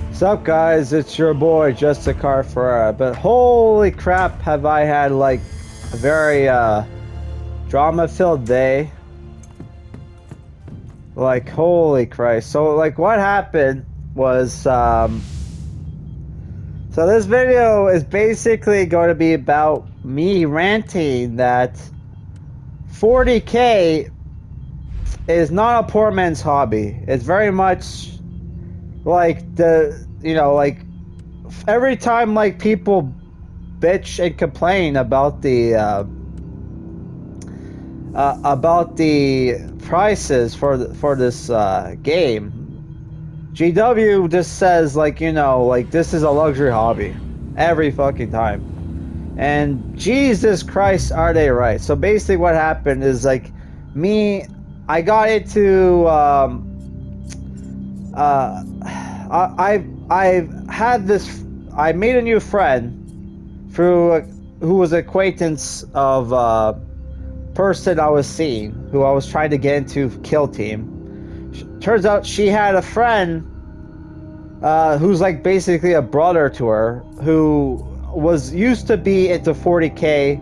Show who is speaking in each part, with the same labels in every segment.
Speaker 1: What's up, guys? It's your boy, Just a Car Ferrara. But holy crap, have I had like a very drama-filled day. Like, holy Christ. So, like, what happened was, so this video is basically going to be about me ranting that 40k is not a poor man's hobby. It's very much like like every time like people bitch and complain about the prices for this game, GW just says like this is a luxury hobby every fucking time. And Jesus Christ, are they right? So basically what happened is like I got into I made a new friend through who was an acquaintance of person I was seeing, who I was trying to get into kill team. Turns out she had a friend who's like basically a brother to her, who was used to be into 40k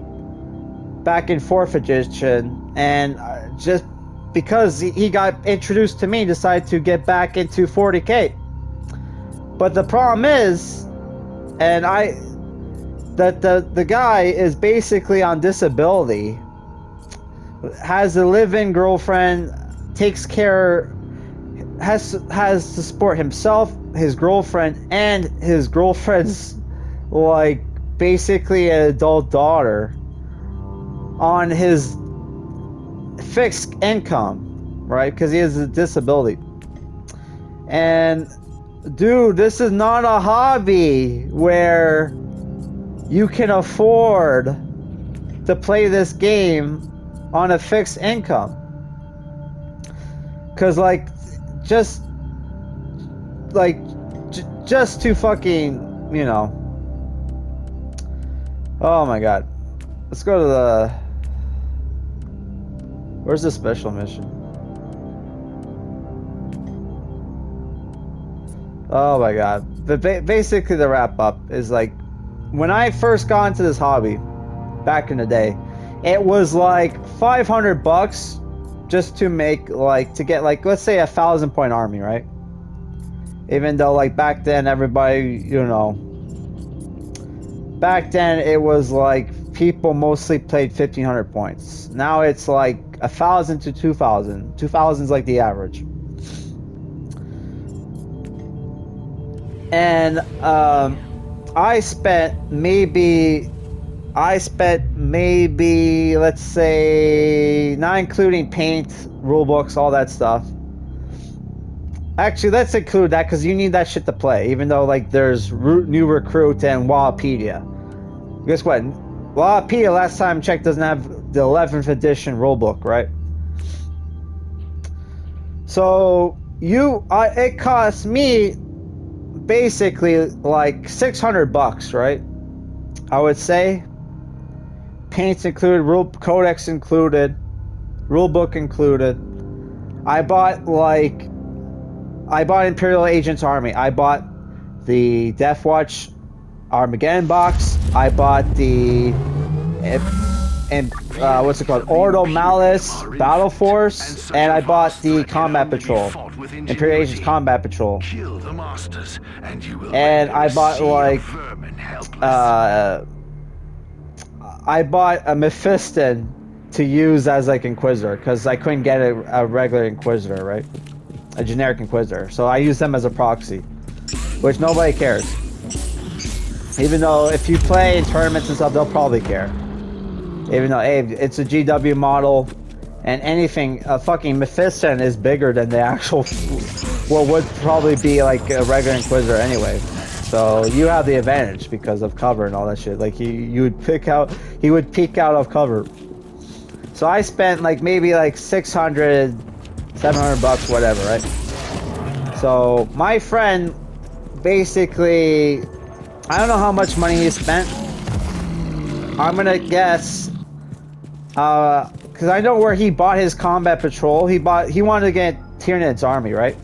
Speaker 1: back in 4th edition, and just because he got introduced to me, decided to get back into 40k. But the problem is, the guy is basically on disability, has a live-in girlfriend, has to support himself, his girlfriend, and his girlfriend's like basically an adult daughter on his fixed income, right? Because he has a disability. And dude, this is not a hobby where you can afford to play this game on a fixed income. Cause just to fucking, oh my god. Let's go to where's the special mission? Oh my god. But basically the wrap up is like, when I first got into this hobby back in the day, it was like 500 bucks just to make to get let's say 1,000 point army, right? Even though back then everybody, back then it was like people mostly played 1,500 points. Now it's like 1,000 to 2,000. 2,000 is like the average. And I spent maybe, let's say, not including paint, rulebooks, all that stuff. Actually, let's include that because you need that shit to play, even though there's new recruit and Wikipedia. Guess what? Wikipedia, last time I checked, doesn't have the 11th edition rulebook, right? So it cost me basically like 600 bucks, right? I would say. Paints included, codex included, rulebook included. I bought Imperial Agents Army. I bought the Death Watch Armageddon box. I bought the what's it called? Ordo Malice Battle Force, and I bought the Combat Patrol, Imperial Agents Combat Patrol. And I bought I bought a Mephiston to use as Inquisitor, because I couldn't get a regular Inquisitor, right? A generic Inquisitor. So I use them as a proxy, which nobody cares. Even though if you play in tournaments and stuff, they'll probably care. Even though, hey, it's a GW model, and anything, a fucking Mephiston is bigger than the actual, what would probably be a regular Inquisitor anyway. So you have the advantage because of cover and all that shit. He would peek out of cover. So I spent maybe 600, 700 bucks, whatever, right? So my friend basically, I don't know how much money he spent. I'm gonna guess, because I know where he bought his Combat Patrol. He wanted to get Tyranids Army, right?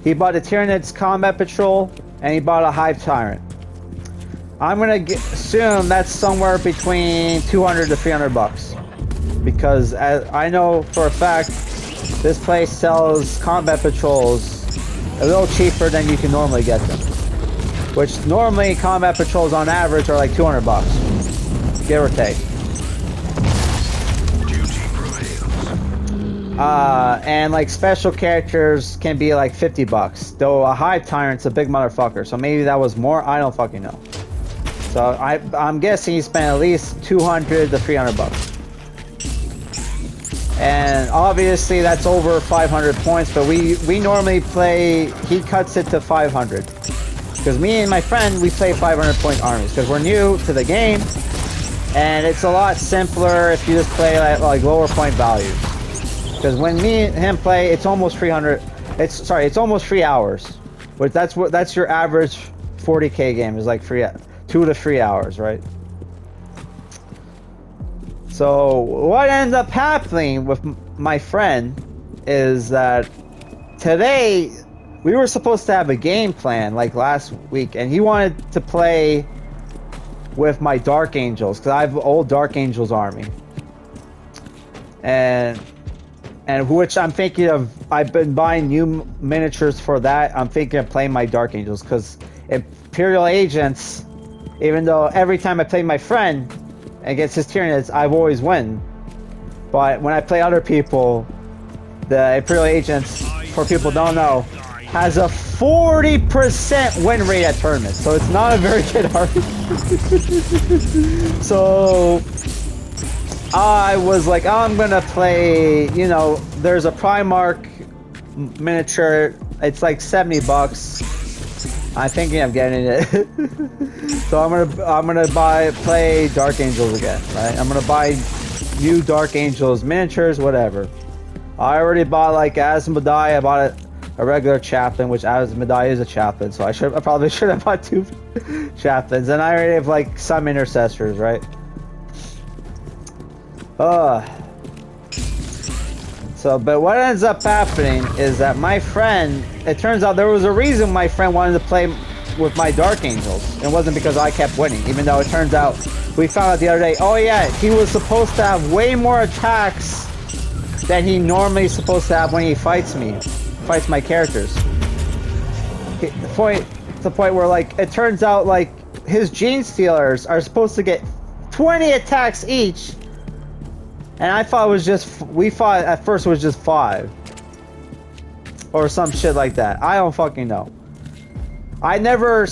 Speaker 1: He bought a Tyranids Combat Patrol, and he bought a Hive Tyrant. I'm gonna assume that's somewhere between 200 to 300 bucks, because I know for a fact this place sells combat patrols a little cheaper than you can normally get them. Which normally combat patrols on average are like 200 bucks, give or take. And like special characters can be like 50 bucks, though a Hive Tyrant's a big motherfucker, so maybe that was more, I don't fucking know. So I'm guessing he spent at least 200 to 300 bucks. And obviously that's over 500 points, but we normally play, he cuts it to 500. Because me and my friend, we play 500 point armies, because we're new to the game, and it's a lot simpler if you just play at like lower point values. Because when me and him play, it's almost 300. It's almost 3 hours. But that's your average 40k game, is like 2 to 3 hours, right? So what ends up happening with my friend is that today we were supposed to have a game plan like last week, and he wanted to play with my Dark Angels, because I have an old Dark Angels army. And which I'm thinking of, I've been buying new miniatures for that. I'm thinking of playing my Dark Angels, because Imperial Agents, even though every time I play my friend against his Tyranids, I've always win. But when I play other people, the Imperial Agents, for people who don't know, has a 40% win rate at tournaments, so it's not a very good army. So I was like, oh, I'm gonna play, you know, there's a Primarch miniature, it's like 70 bucks. I'm thinking of getting it. So I'm gonna play Dark Angels again, right? I'm gonna buy new Dark Angels miniatures, whatever. I already bought like Asmodai, I bought a regular chaplain, which Asmodai is a chaplain, so I probably should have bought 2 chaplains, and I already have like some intercessors, right? So, but what ends up happening is that my friend, it turns out there was a reason my friend wanted to play with my Dark Angels. It wasn't because I kept winning, even though it turns out, we found out the other day, oh yeah, he was supposed to have way more attacks than he normally is supposed to have when he fights my characters. The point where, like, it turns out, like, his Gene Stealers are supposed to get 20 attacks each, and I thought it was just, we thought at first it was just 5. Or some shit like that. I don't fucking know. I never,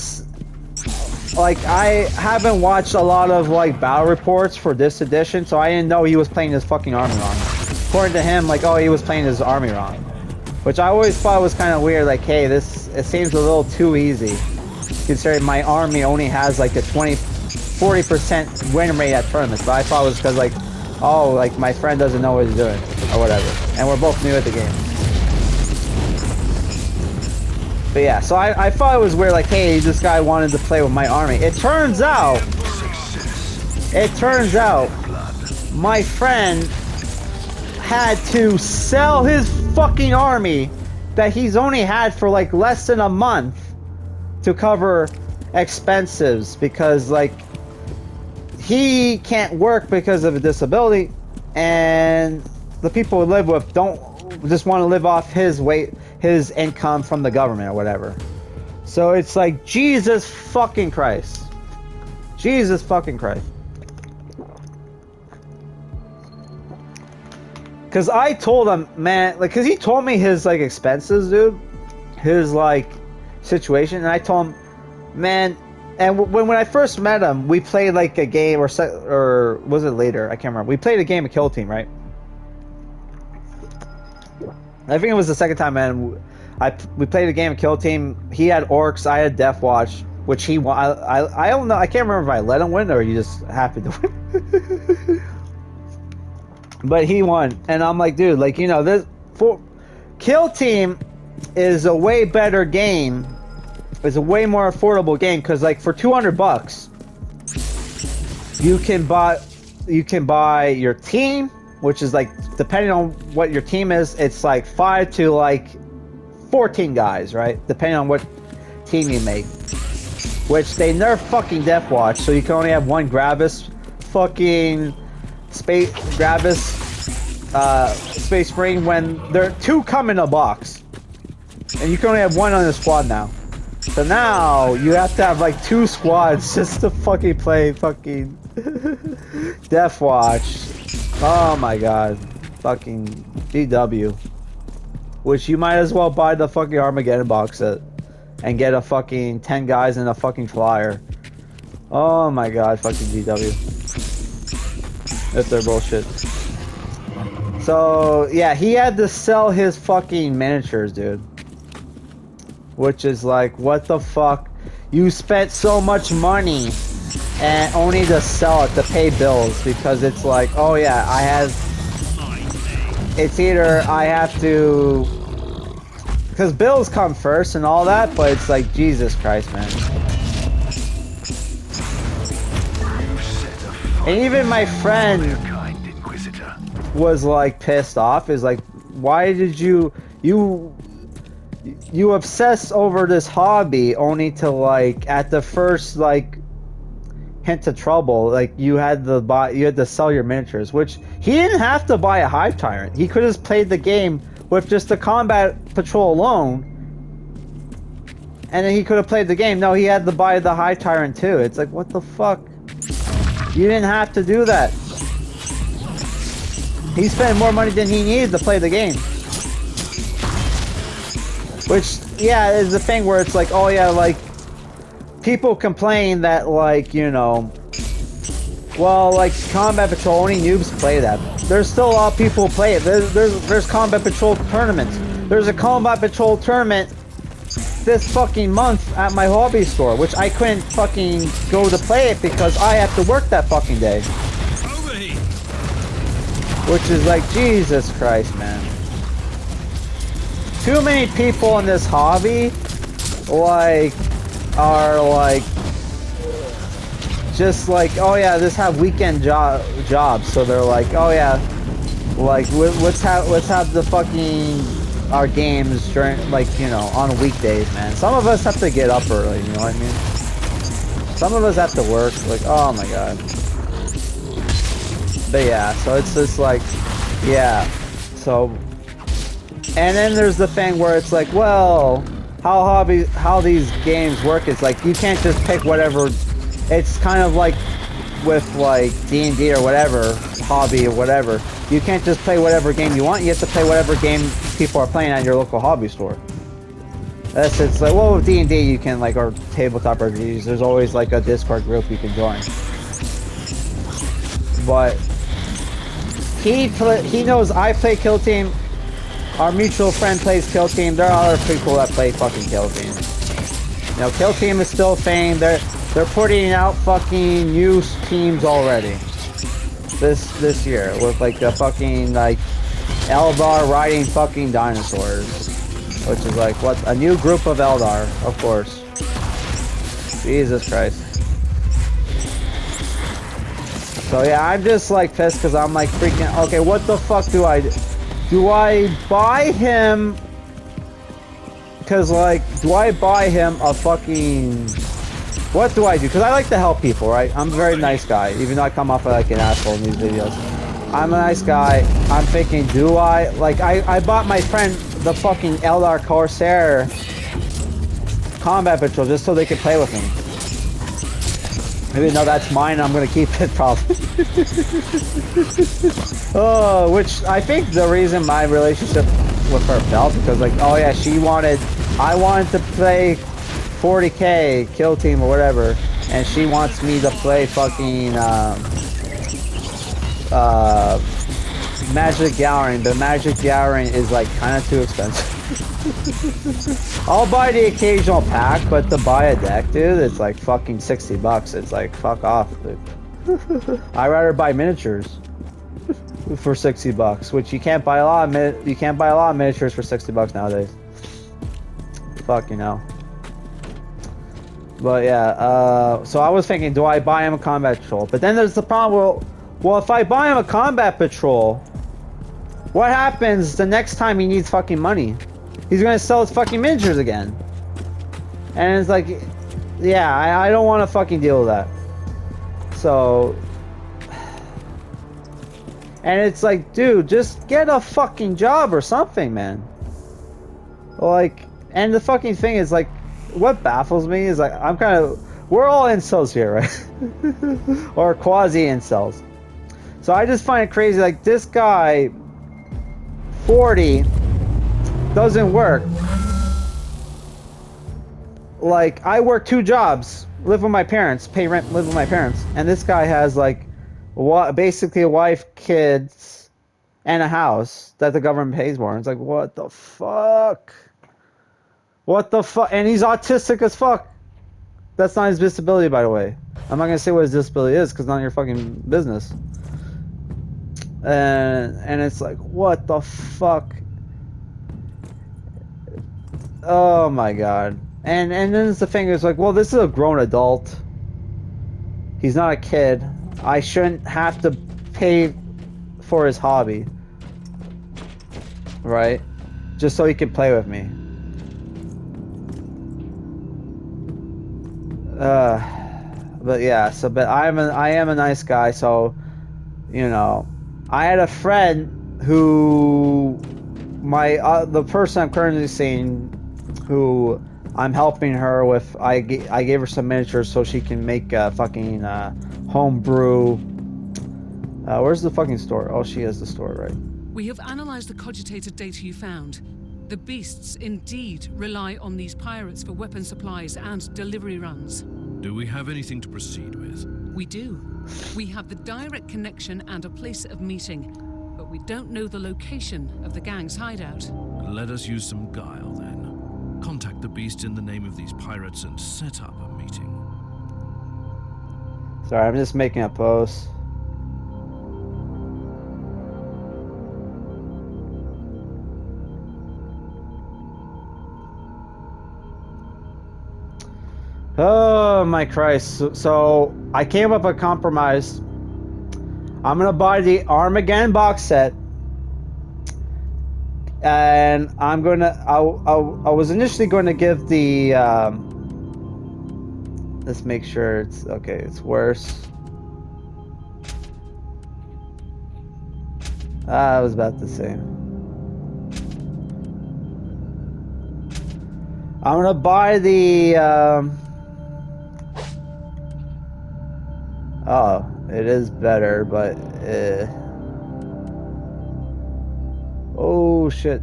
Speaker 1: like, I haven't watched a lot of, like, battle reports for this edition, so I didn't know he was playing his fucking army wrong. According to him, like, oh, he was playing his army wrong. Which I always thought was kind of weird, like, hey, it seems a little too easy, considering my army only has, like, a 40% win rate at tournaments, but I thought it was because, like, oh, like, my friend doesn't know what he's doing, or whatever, and we're both new at the game. But yeah, so I thought it was weird, like, hey, this guy wanted to play with my army. It turns out, my friend had to sell his fucking army that he's only had for like less than a month to cover expenses, because like he can't work because of a disability, and the people he live with just want to live off his income from the government or whatever. So it's like, Jesus fucking Christ. Jesus fucking Christ. Cause I told him, man, like, cause he told me his like expenses, dude, his like situation, and I told him, man, and when I first met him, we played like a game, or was it later? I can't remember. We played a game of Kill Team, right? I think it was the second time, man. We played a game of Kill Team. He had Orcs, I had Death Watch, which he won. I don't know. I can't remember if I let him win or he just happened to win. But he won, and I'm like, dude, like, you know, Kill Team is a way better game. It's a way more affordable game, because like for 200 bucks, you can buy your team, which is like, depending on what your team is, it's like 5 to like 14 guys, right? Depending on what team you make. Which they nerf fucking Death Watch, so you can only have one Gravis fucking space Space Marine when there are 2 come in a box. And you can only have 1 on the squad now. So now you have to have like 2 squads just to fucking play fucking Death Watch. Oh my god. Fucking GW. Which you might as well buy the fucking Armageddon box set and get a fucking 10 guys in a fucking flyer. Oh my god, fucking GW. If they're bullshit. So yeah, he had to sell his fucking miniatures, dude. Which is like, what the fuck? You spent so much money and only to sell it to pay bills, because it's like, oh yeah, I have. It's either I have to, because bills come first and all that, but it's like, Jesus Christ, man. And even my friend was like pissed off. Is like, why did you obsess over this hobby only to like at the first like hint of trouble, like you had to sell your miniatures, which he didn't have to buy a Hive Tyrant. He could have played the game with just the combat patrol alone, and then he could have played the game. No, he had to buy the Hive Tyrant too. It's like, what the fuck? You didn't have to do that. He spent more money than he needed to play the game. Which, yeah, is the thing where it's like, oh yeah, like, people complain that, like, you know, well, like, Combat Patrol, only noobs play that. There's still a lot of people who play it. There's Combat Patrol tournaments. There's a Combat Patrol tournament this fucking month at my hobby store, which I couldn't fucking go to play it because I have to work that fucking day. Which is like, Jesus Christ, man. Too many people in this hobby, like, are like, just like, oh yeah, this have weekend jobs, so they're like, oh yeah, like, let's have the fucking, our games during, like, you know, on weekdays, man. Some of us have to get up early, you know what I mean? Some of us have to work, like, oh my god. But yeah, so it's just like, yeah, so, and then there's the thing where it's like, well, how these games work is like, you can't just pick whatever. It's kind of like with like D&D or whatever, hobby or whatever. You can't just play whatever game you want. You have to play whatever game people are playing at your local hobby store. It's like, well, with D&D you can, like, or tabletop RPGs, there's always like a Discord group you can join. But he knows I play Kill Team. Our mutual friend plays Kill Team. There are other people that play fucking Kill Team. You know, Kill Team is still fame. They're putting out fucking new teams already. This year with like the fucking like Eldar riding fucking dinosaurs, which is like, what, a new group of Eldar, of course. Jesus Christ. So yeah, I'm just like pissed because I'm like freaking, okay, what the fuck do I do? Do I buy him? Because like, do I buy him a fucking, what do I do? Because I like to help people, right? I'm a very nice guy, even though I come off like an asshole in these videos. I'm a nice guy. I'm thinking, do I, like, I bought my friend the fucking Eldar Corsair Combat Patrol just so they could play with me. Even though that's mine, I'm gonna keep it probably. Oh, which I think the reason my relationship with her fell, because like, oh yeah, I wanted to play 40k Kill Team or whatever, and she wants me to play fucking Magic Gathering, but Magic Gathering is like kind of too expensive. I'll buy the occasional pack, but to buy a deck, dude, it's like fucking $60. It's like, fuck off, dude. I'd rather buy miniatures for $60, which you can't buy a lot of miniatures for $60 nowadays. Fuck, you know. But yeah, so I was thinking, do I buy him a Combat Patrol? But then there's the problem, well, if I buy him a Combat Patrol, what happens the next time he needs fucking money? He's gonna sell his fucking miniatures again. And it's like, yeah, I don't want to fucking deal with that. So, and it's like, dude, just get a fucking job or something, man. Like, and the fucking thing is like, what baffles me is like, I'm kind of, we're all incels here, right? Or quasi incels. So I just find it crazy, like this guy, 40, doesn't work. Like, I work 2 jobs, live with my parents, pay rent, live with my parents, and this guy has like, what, basically a wife, kids, and a house that the government pays for. And it's like, what the fuck? What the fuck? And he's autistic as fuck. That's not his disability, by the way. I'm not gonna say what his disability is because it's none of your fucking business. And it's like, what the fuck? Oh my god. And then it's the thing is like, well, this is a grown adult. He's not a kid. I shouldn't have to pay for his hobby, right? Just so he can play with me. But yeah. So, but I am a nice guy. So, you know, I had a friend who the person I'm currently seeing, who I'm helping her with. I gave her some miniatures so she can make a fucking home brew. Where's the fucking store? Oh, she has the store, right?
Speaker 2: We have analyzed the cogitated data you found. The beasts indeed rely on these pirates for weapon supplies and delivery runs.
Speaker 3: Do we have anything to proceed with?
Speaker 2: We do. We have the direct connection and a place of meeting, but we don't know the location of the gang's hideout.
Speaker 3: Let us use some guile then. Contact the beast in the name of these pirates and set up a meeting.
Speaker 1: Sorry, I'm just making a post. Oh my Christ. So I came up with a compromise. I'm gonna buy the Armageddon box set. And I'm gonna, I was initially going to give the, let's make sure it's, okay, it's worse. I was about to say. I'm gonna buy the, oh, it is better, but, oh shit.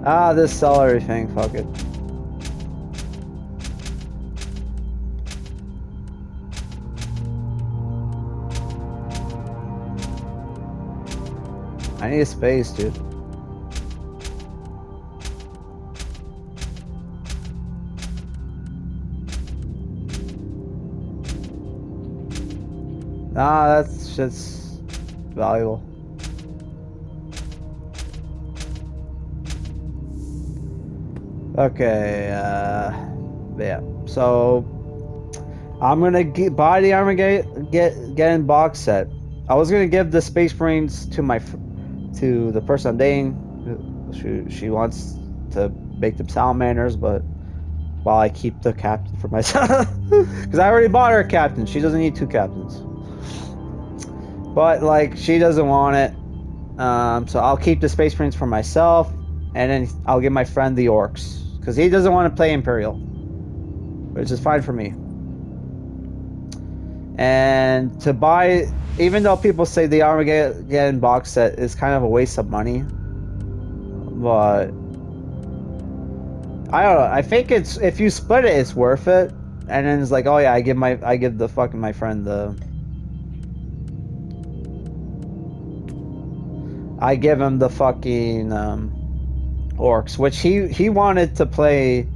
Speaker 1: Ah, this celery thing, fuck it. I need a space, dude. Nah, that's just valuable. Okay, yeah. So I'm gonna buy the Armageddon box set. I was gonna give the Space Marines to the person I'm dating. She wants to make them salamanders, but while I keep the captain for myself, because I already bought her a captain. She doesn't need 2 captains. But like, she doesn't want it. So I'll keep the Space Marines for myself, and then I'll give my friend the orcs, because he doesn't want to play Imperial, which is fine for me. And to buy, even though people say the Armageddon box set is kind of a waste of money, but I don't know. I think it's, if you split it, it's worth it. And then it's like, oh yeah, I give the fucking my friend the. I give him the fucking orcs, which he wanted to play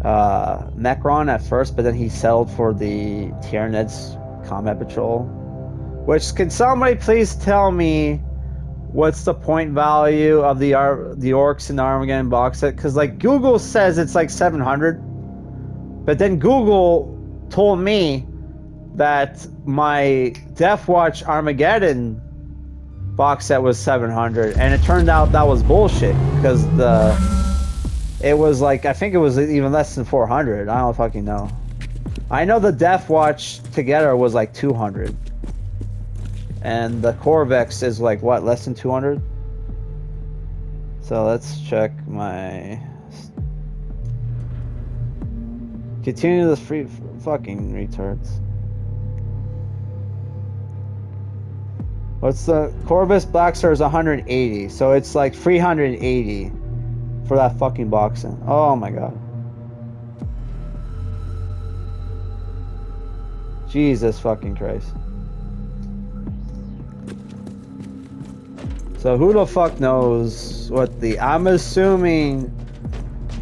Speaker 1: Necron at first, but then he settled for the Tyranids Combat Patrol. Which, can somebody please tell me what's the point value of the orcs in the Armageddon box set? Because like Google says it's like 700, but then Google told me that my Death Watch Armageddon box set was 700, and it turned out that was bullshit because it was like, I think it was even less than 400. I don't fucking know. I know the Death Watch together was like 200, and the Corvex is like what, less than 200. So let's check my. Continue this free fucking retards. What's the Corvus Black Star is 180, so it's like 380 for that fucking boxing. Oh my god. Jesus fucking Christ. So who the fuck knows what the... I'm assuming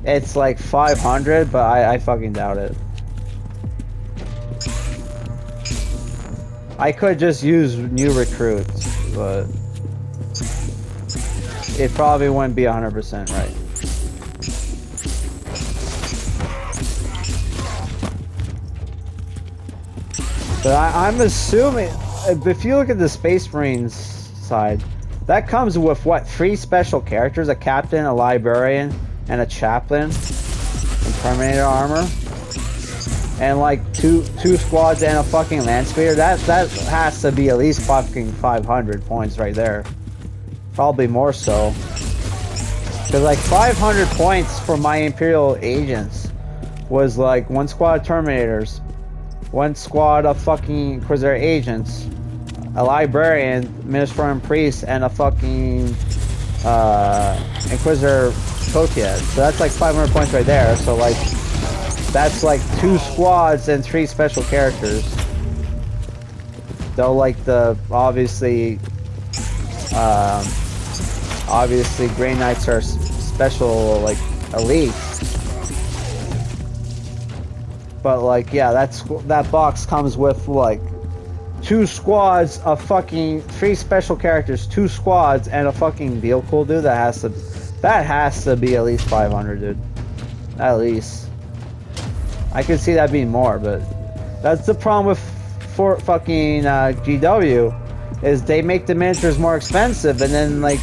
Speaker 1: it's like 500, but I fucking doubt it. I could just use new recruits, but it probably wouldn't be 100% right. But I'm assuming, if you look at the Space Marines side, that comes with what, 3 special characters: a captain, a librarian, and a chaplain in Terminator armor, and like two squads and a fucking land speeder. That has to be at least fucking 500 points right there, probably more so. Because like 500 points for my Imperial agents was like 1 squad of Terminators, 1 squad of fucking Inquisitor agents, a librarian, Ministerium priest, and a fucking Inquisitor Kotiad. So that's like 500 points right there. So like that's like 2 squads and 3 special characters. Though like the obviously Grey Knights are special, like elite. But like, yeah, that box comes with like 2 squads of fucking 3 special characters, 2 squads, and a fucking vehicle, dude. That has to be at least 500, dude. At least. I could see that being more, but that's the problem with fucking GW, is they make the miniatures more expensive, and then like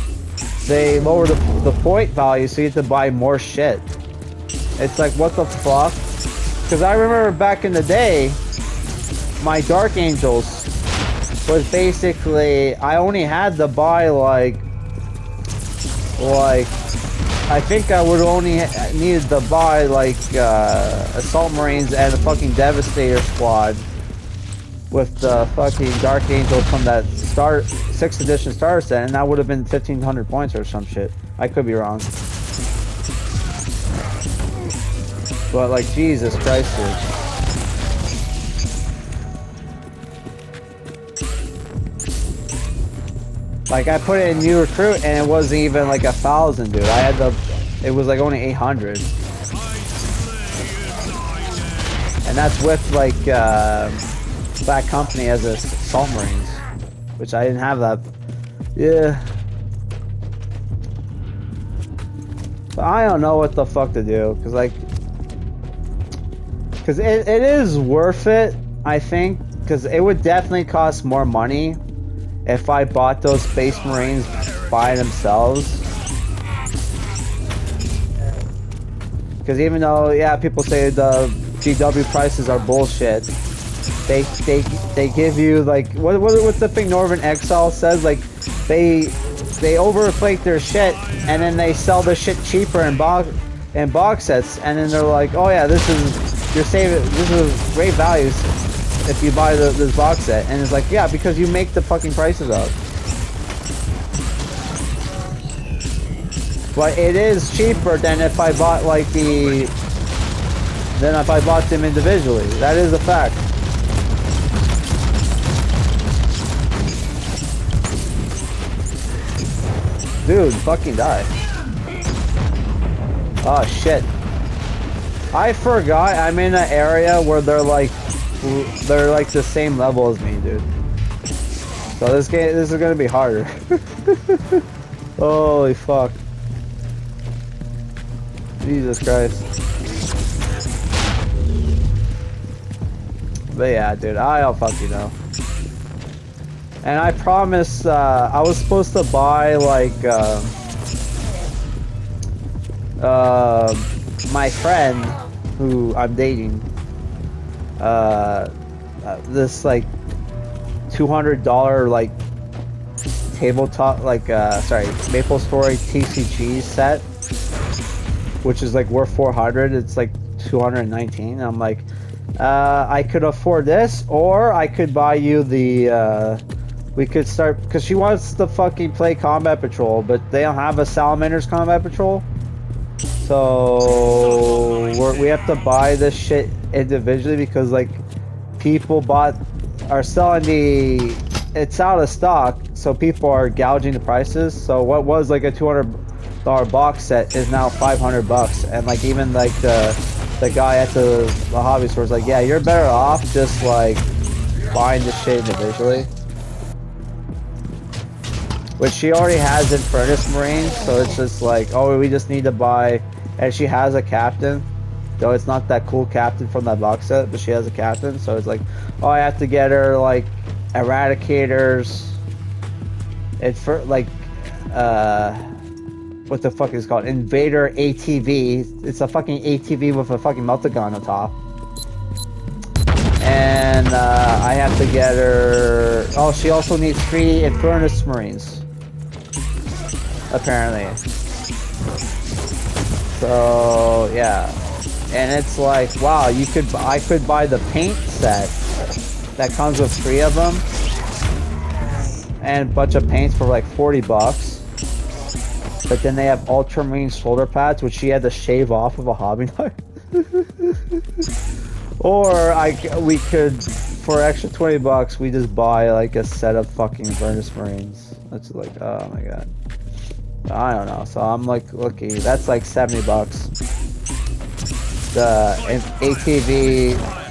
Speaker 1: they lower the point value, so you have to buy more shit. It's like, what the fuck? Because I remember back in the day, my Dark Angels was basically, I only had to buy like I think I would only needed to buy like Assault Marines and a fucking Devastator squad with the fucking Dark Angel from that 6th edition starter set, and that would have been 1,500 points or some shit. I could be wrong. But like, Jesus Christ, dude. Like, I put it in new recruit and it wasn't even like 1,000, dude. It was like only 800. And that's with like Black Company as a Assault Marines, which I didn't have that. Yeah. But I don't know what the fuck to do, because it is worth it, I think, because it would definitely cost more money if I bought those Space Marines by themselves. Because even though, yeah, people say the GW prices are bullshit, they give you like, what's the thing Northern Exile says, like they overinflate their shit and then they sell the shit cheaper in box sets, and then they're like, oh yeah, this is great values if you buy this box set. And it's like, yeah, because you make the fucking prices up. But it is cheaper than if I bought like than if I bought them individually. That is a fact. Dude, fucking die. Oh shit. I forgot I'm in an area where they're like the same level as me, dude. So this is gonna be harder. Holy fuck. Jesus Christ. But yeah, dude, I don't fucking know. And I promised, I was supposed to buy, like, my friend, who I'm dating, this, like, $200, like, tabletop, like, sorry, MapleStory TCG set, which is, like, worth 400. It's, like, 219. I'm like, I could afford this, or I could buy you the, we could start, because she wants to fucking play Combat Patrol, but they don't have a Salamander's Combat Patrol. So we have to buy this shit individually because, like, people are selling it's out of stock, so people are gouging the prices. So what was like a $200 box set is now $500, and like even like the guy at the hobby store is like, yeah, you're better off just like buying the shit individually. Which she already has in Furnace Marines, so it's just like, oh, we just need to buy, and she has a captain, though it's not that cool captain from that box set, but she has a captain, so it's like, oh, I have to get her, like, Eradicators, it's for, like, what the fuck is it called, Invader ATV, it's a fucking ATV with a fucking meltagun on top. And, I have to get her, oh, she also needs 3 Infernus Marines. Apparently. So yeah, and it's like, wow, I could buy the paint set that comes with 3 of them and a bunch of paints for like $40, but then they have Ultramarine shoulder pads, which she had to shave off with a hobby knife. Or we could, for extra $20, we just buy like a set of fucking Furnace Marines. That's like, oh my god. I don't know, so I'm like, looky, that's like $70. The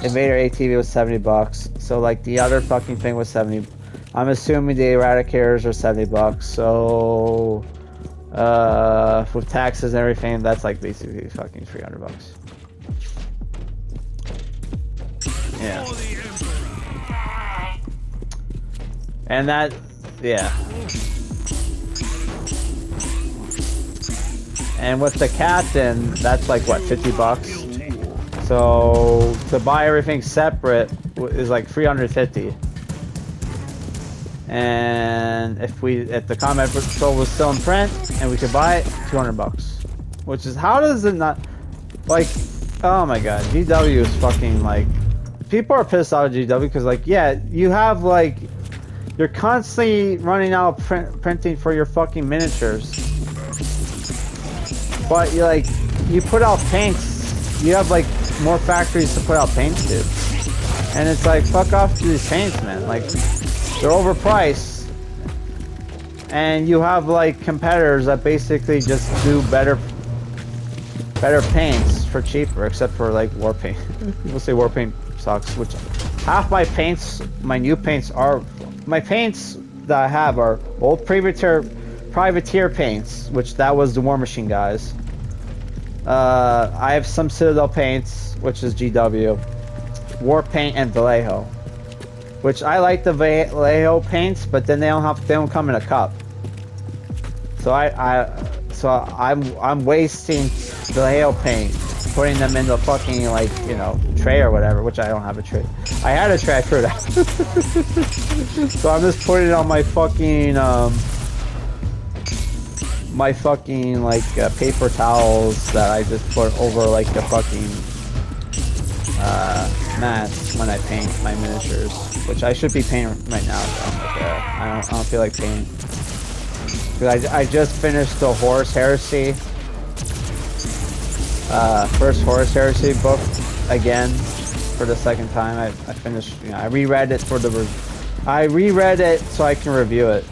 Speaker 1: Invader ATV was $70, so like the other fucking thing was 70. I'm assuming the Eradicators are $70, so with taxes and everything, that's like basically fucking $300. Yeah. And that, yeah. And with the captain, that's like what, $50? So to buy everything separate is like $350. And if the Combat Patrol was still in print and we could buy it, $200. Which is, how does it not, like, oh my god, GW is fucking like, people are pissed out of GW because, like, yeah, you have like, you're constantly running out of printing for your fucking miniatures. But you put out paints, you have like more factories to put out paints to. And it's like, fuck off to these paints, man. Like, they're overpriced. And you have like competitors that basically just do better paints for cheaper, except for like war paint. People say war paint sucks, which half my paints, my new paints are, my paints that I have are old privateer paints, which that was the War Machine guys. I have some Citadel paints, which is GW, War Paint, and Vallejo. Which I like the Vallejo paints, but then they don't come in a cup. So I'm wasting Vallejo paint, putting them in the fucking, like, you know, tray or whatever, which I don't have a tray. I had a tray, I threw it out. So I'm just putting it on my fucking like paper towels that I just put over like the fucking mats when I paint my miniatures, which I should be painting right now. So I don't feel like painting. Because I just finished the Horus Heresy, first Horus Heresy book again for the second time. I finished, you know, I reread it so I can review it.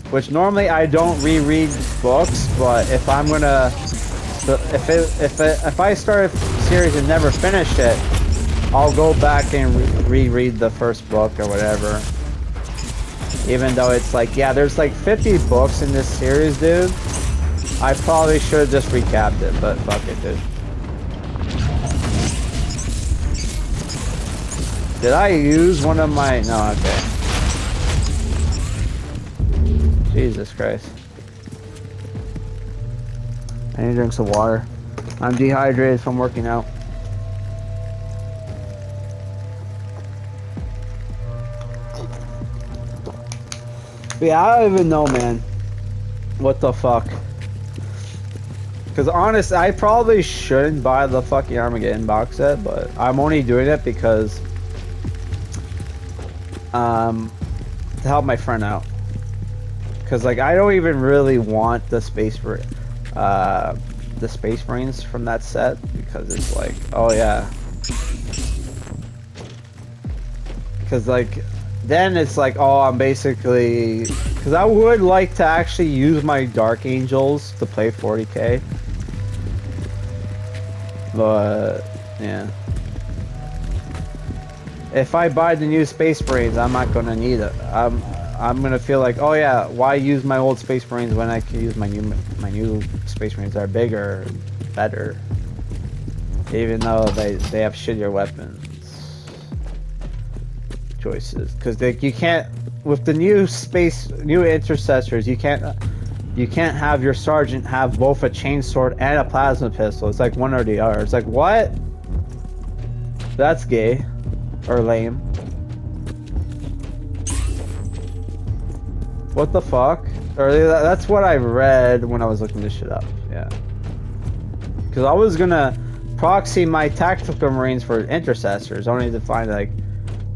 Speaker 1: Which normally I don't reread books, but if I'm gonna, if I start a series and never finish it, I'll go back and reread the first book or whatever. Even though it's like, yeah, there's like 50 books in this series, dude. I probably should have just recapped it, but fuck it, dude. Did I use one of my, no, okay. Jesus Christ. I need to drink some water. I'm dehydrated from working out. But yeah, I don't even know, man. What the fuck? Because honest, I probably shouldn't buy the fucking Armageddon box set, but I'm only doing it because to help my friend out. Because like I don't even really want the Space Marines from that set, because it's like, oh yeah. Because like then it's like, oh, I'm basically, because I would like to actually use my Dark Angels to play 40k. But yeah, if I buy the new Space Marines, I'm not gonna need it. I'm gonna feel like, oh yeah, why use my old Space Marines when I can use my new Space Marines that are bigger, better, even though they have shittier weapons choices. Because you can't, with the new intercessors, you can't have your sergeant have both a chainsword and a plasma pistol. It's like one or the other. It's like, what? That's gay. Or lame. What the fuck? Or that's what I read when I was looking this shit up. Yeah. Because I was gonna proxy my tactical marines for intercessors, only to find like,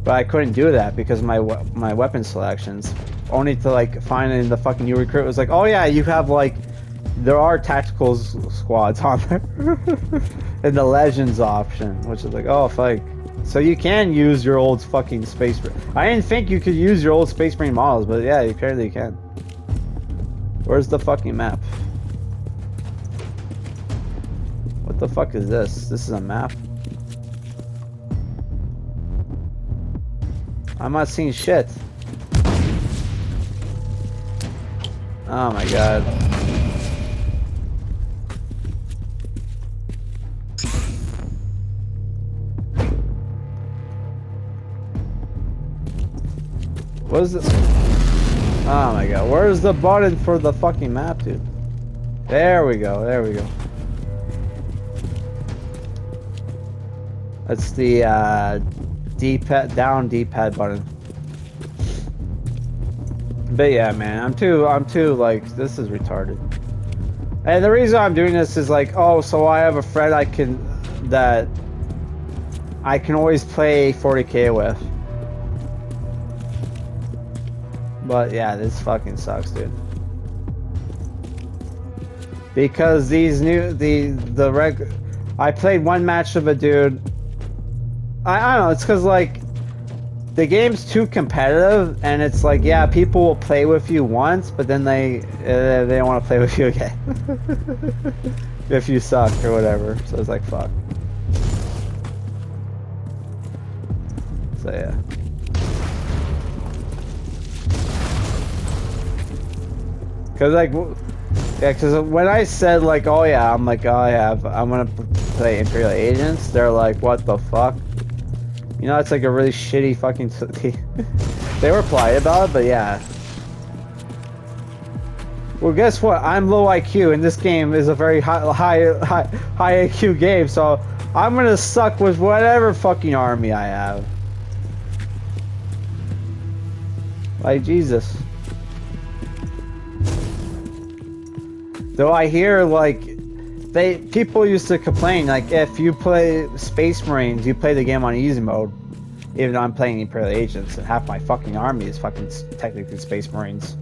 Speaker 1: but I couldn't do that because my weapon selections. Only to like find in the fucking new recruit was like, oh yeah, you have like, there are tactical squads on there in the legends option, which is like, oh fuck. So you can use your old fucking space. I didn't think you could use your old Space Marine models, but yeah, apparently you can. Where's the fucking map? What the fuck is this? This is a map? I'm not seeing shit. Oh my god. What is this? Oh my god. Where's the button for the fucking map, dude? There we go. There we go. That's the D-pad, down D-pad button. But yeah, man, I'm too like, this is retarded. And the reason I'm doing this is like, oh, so I have a friend that I can always play 40k with. But yeah, this fucking sucks, dude. Because these I played one match of a dude. I don't know, it's because like the game's too competitive, and it's like, yeah, people will play with you once, but then they don't want to play with you again if you suck or whatever. So it's like, fuck. So yeah. Cause like, yeah, cause when I said like, oh yeah, I'm like, oh, I'm gonna play Imperial Agents, they're like, what the fuck? You know, it's like a really shitty fucking. They were polite about it, but yeah. Well, guess what? I'm low IQ, and this game is a very high IQ game, so I'm gonna suck with whatever fucking army I have. Like Jesus. Though I hear like people used to complain like, if you play Space Marines, you play the game on easy mode. Even though I'm playing Imperial Agents, and half my fucking army is fucking technically Space Marines,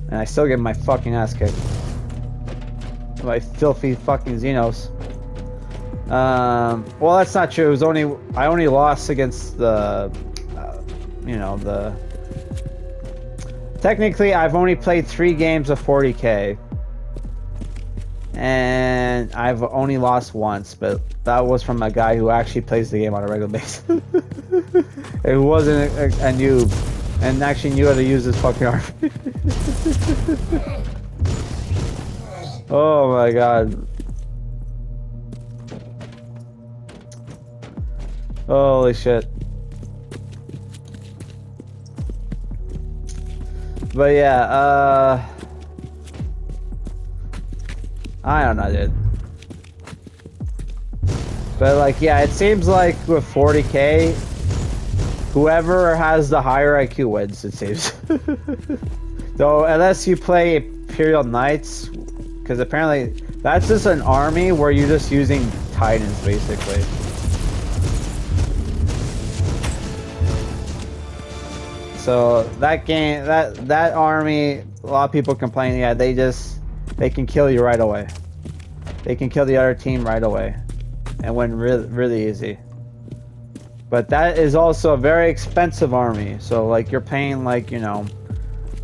Speaker 1: and I still get my fucking ass kicked by filthy fucking Xenos. Well, that's not true. It was I only lost against the, you know, the. Technically, I've only played 3 games of 40k. And I've only lost once, but that was from a guy who actually plays the game on a regular basis. It wasn't a noob, and actually knew how to use his fucking arm. Oh my god. Holy shit. But yeah, I don't know, dude. But like, yeah, it seems like with 40k, whoever has the higher IQ wins, it seems. Though, unless you play Imperial Knights, because apparently that's just an army where you're just using Titans, basically. So that game, that army, a lot of people complain, yeah, they can kill you right away. They can kill the other team right away, and win really easy. But that is also a very expensive army. So like you're paying like, you know,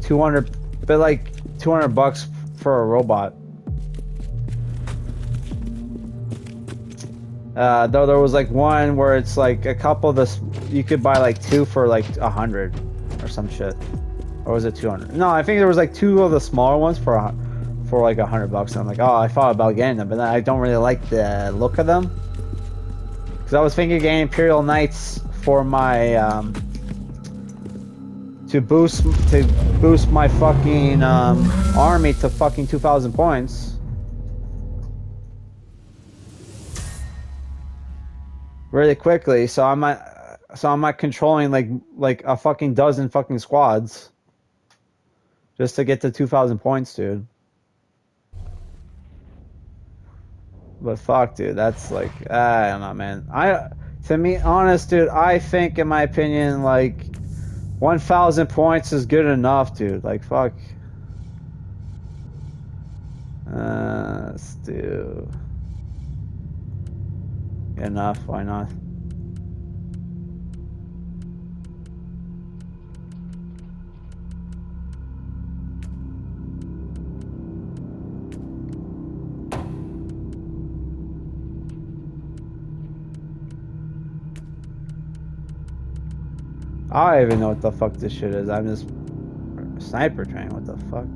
Speaker 1: 200, but like 200 bucks for a robot. Though there was like one where it's like a couple of this, you could buy like two for like 100 or some shit. Or was it 200? No, I think there was like two of the smaller ones for like 100 bucks. And I'm like, oh, I thought about getting them, but then I don't really like the look of them. Because I was thinking of getting Imperial Knights for my to boost my fucking army to fucking 2,000 points. Really quickly, so I'm not controlling like a fucking dozen fucking squads just to get to 2,000 points, dude. But fuck, dude, that's like, I don't know, man. To me, honest, dude, I think, in my opinion, like 1,000 points is good enough, dude. Like, fuck. Let's do enough. Why not? I don't even know what the fuck this shit is. I'm just sniper training. What the fuck?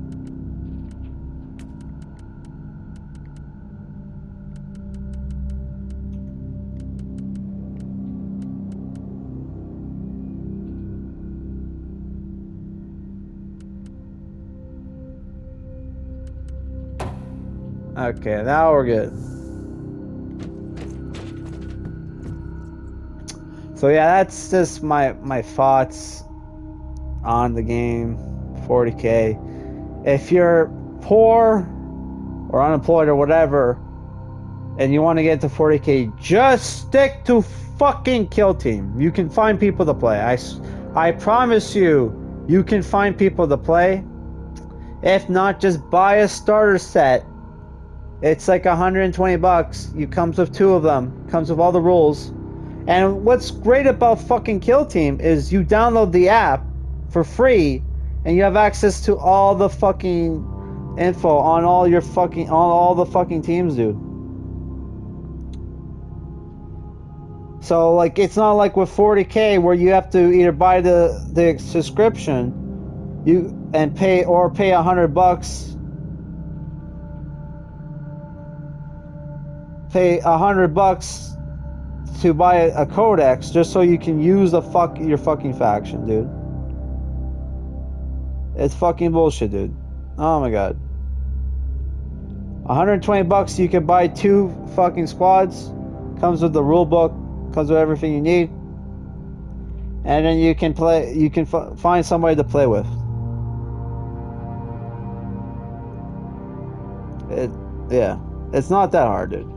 Speaker 1: Okay, now we're good. So yeah, that's just my thoughts on the game 40k. If you're poor or unemployed or whatever and you want to get to 40k, just stick to fucking Kill Team. You can find people to play. I promise you, you can find people to play. If not, just buy a starter set. It's like 120 bucks. You comes with two of them. Comes with all the rules. And what's great about fucking Kill Team is you download the app for free and you have access to all the fucking info on all the fucking teams, dude. So like it's not like with 40k where you have to either buy the subscription and pay 100 bucks. Pay 100 bucks to buy a codex just so you can use your fucking faction, dude. It's fucking bullshit, dude. Oh my god. 120 bucks, you can buy two fucking squads. Comes with the rule book, comes with everything you need. And then you can find somebody to play with. Yeah. It's not that hard, dude.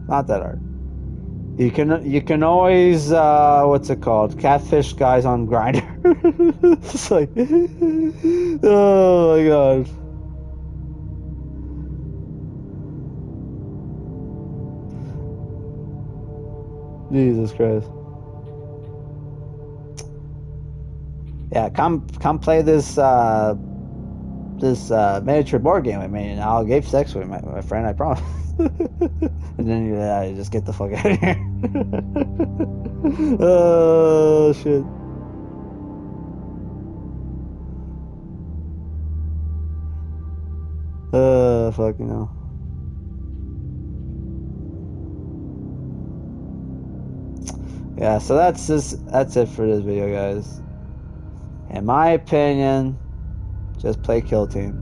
Speaker 1: Not that hard. You can always what's it called? Catfish guys on Grindr. It's like, oh my god. Jesus Christ. Yeah, come play this miniature board game with me, and I'll give sex with my friend. I promise. And then you just get the fuck out of here. Oh shit. Fucking hell. Yeah, so that's it for this video, guys. In my opinion, just play Kill Team.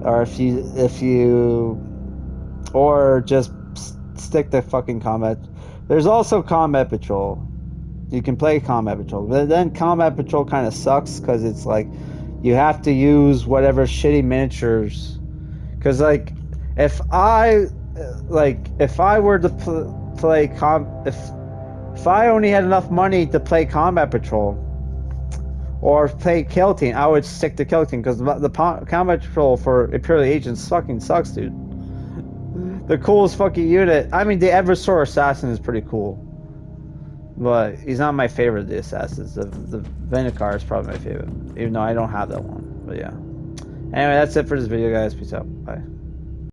Speaker 1: Or or just stick to fucking combat. There's also Combat Patrol. You can play Combat Patrol, but then Combat Patrol kind of sucks because it's like you have to use whatever shitty miniatures. Because if I if I were to play if I only had enough money to play Combat Patrol or play Kill Team, I would stick to Kill Team because the Combat Patrol for Imperial Agents fucking sucks, dude. The coolest fucking unit. I mean, the Eversor Assassin is pretty cool, but he's not my favorite of the assassins. The Vinicar is probably my favorite, even though I don't have that one. But yeah. Anyway, that's it for this video, guys. Peace out. Bye.